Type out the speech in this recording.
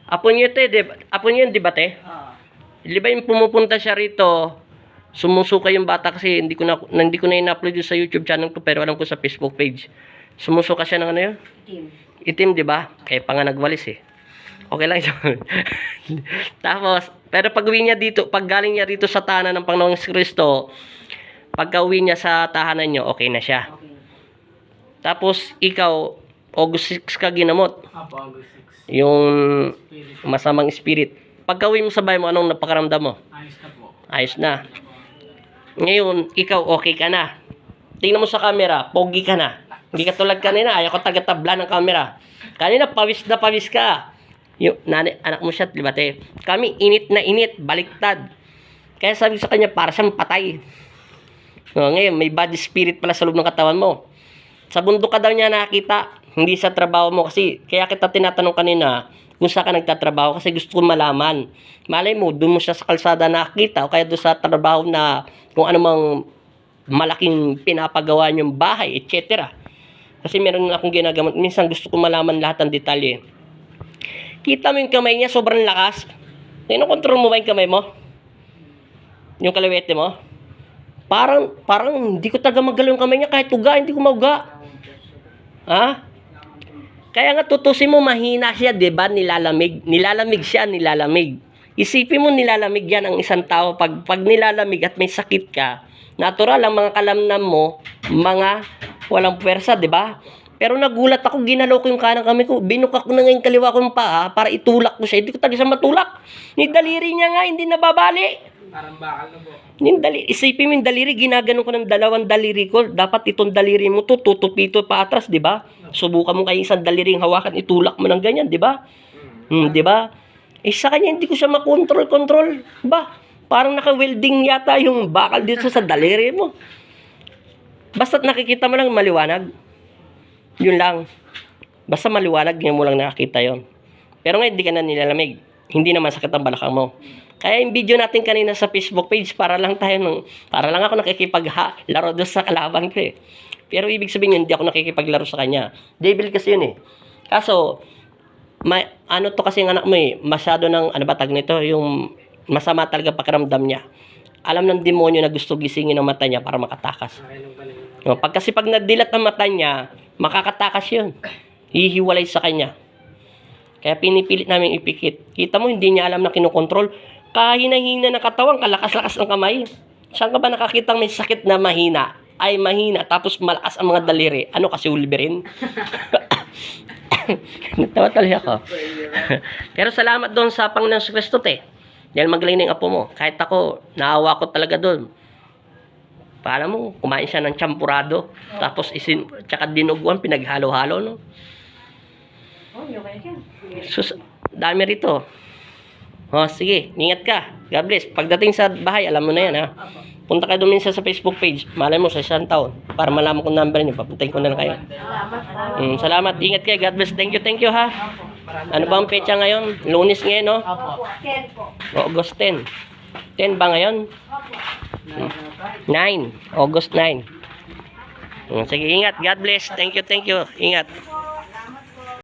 Apo niyo te, apo niyo yun, di ba te? Di ba yung pumupunta siya rito, sumusuka yung bata kasi hindi ko na in-upload yun sa YouTube channel ko pero alam ko sa Facebook page. Sumusuka siya ng ano yun? Itim, di ba? Kaya pa nga nagwalis eh. Okay lang yun. Tapos, pero pag uwi niya dito, pag galing niya dito sa tahanan ng Panginoong Kristo, pagka uwi niya sa tahanan niyo, okay na siya. Tapos, ikaw, August 6 ka ginamot. Apo, August 6. Yung masamang spirit. Pagka uwi mo sa bahay mo, anong napakaramdam mo? Ayos na po. Ayos na. Ngayon, ikaw okay ka na. Tingnan mo sa camera, pogi ka na. Hindi ka tulad kanina, ayaw ko taga-tabla ng camera. Kanina, pawis na pawis ka. Yung anak mo siya, di ba te? Kami, init na init, baliktad. Kaya sabi sa kanya, para siyang patay. No, ngayon, may bad spirit pala sa loob ng katawan mo. Sa bundok ka daw niya nakita, hindi sa trabaho mo kasi. Kaya kita tinatanong kanina, kung saan ka nagtatrabaho kasi gusto ko malaman. Malay mo, doon mo siya sa kalsada nakita o kaya doon sa trabaho na kung anumang malaking pinapagawa niyong bahay, etc. Kasi meron akong ginagamit. Minsan gusto ko malaman lahat ng detalye. Kita mo yung kamay niya, sobrang lakas. Tinokontrol mo ba yung kamay mo? Yung kaliwete mo? Parang hindi ko talaga magalaw yung kamay niya kahit uga, hindi ko mauga. Ha? Kaya nga tutusin mo mahina siya, 'di ba? Nilalamig. Nilalamig siya, nilalamig. Isipin mo nilalamig 'yan ang isang tao pag nilalamig at may sakit ka. Natural ang mga kalamnam mo, mga walang puwersa, 'di ba? Pero nagulat ako, ginalaw ko yung kanang kamay ko. Binukak ko na ngayon kaliwa ko yung paa para itulak ko siya. Hindi ko talaga siya matulak. Yung daliri niya nga, hindi nababali. Parang bakal na po. Isipin mo yung daliri, ginaganon ko ng dalawang daliri ko. Dapat itong daliri mo to, tutupito pa atras, di ba? Subukan mo kayo isang daliring hawakan, itulak mo ng ganyan, di ba? Di ba? Sa kanya, hindi ko siya makontrol. Ba? Parang naka-welding yata yung bakal dito sa daliri mo. Basta't nakikita mo lang maliwanag. Yun lang. Basta maliwanag, ngayon mo lang nakakita yon. Pero ngayon, hindi ka na nilalamig. Hindi naman sakit ang balakang mo. Kaya yung video natin kanina sa Facebook page, para lang ako nakikipaglaro doon sa kalaban ko eh. Pero ibig sabihin yun, hindi ako nakikipaglaro sa kanya. Devil kasi yun eh. Kaso, ano to kasi ang anak mo eh, masyado ng, ano ba tag nito, yung masama talaga pakiramdam niya. Alam ng demonyo na gusto gisingin ang mata niya para makatakas. Kasi pag nadilat ang mata niya, makakatakas yun. Hihiwalay sa kanya. Kaya pinipilit namin ipikit. Kita mo, hindi niya alam na kinokontrol. Kahina-hina ng katawan, kalakas-lakas ng kamay. Saan ka ba nakakitang may sakit na mahina? Ay mahina, tapos malakas ang mga daliri. Ano kasi Wolverine? Natawa talaga ako. Pero salamat doon sa Panginoong Kristo te. Dahil magaling na yung apo mo. Kahit ako, naawa ko talaga doon. Paano mo, kumain siya ng champurado. Tapos tsaka dinuguan, pinaghalo-halo, no? Sus, dami rito. Sige, ingat ka. God bless. Pagdating sa bahay, alam mo na yan, ha? Punta ka doon minsan sa Facebook page. Malay mo sa isang taon. Para malaman kong number niyo. Papuntahin ko na lang kayo. Salamat. Ingat kayo. God bless. Thank you, ha? Ano ba ang petsa ngayon? Lunes ngayon, no? August 10. 10 ba ngayon? 9. August 9. Sige, ingat. God bless. Thank you. Ingat.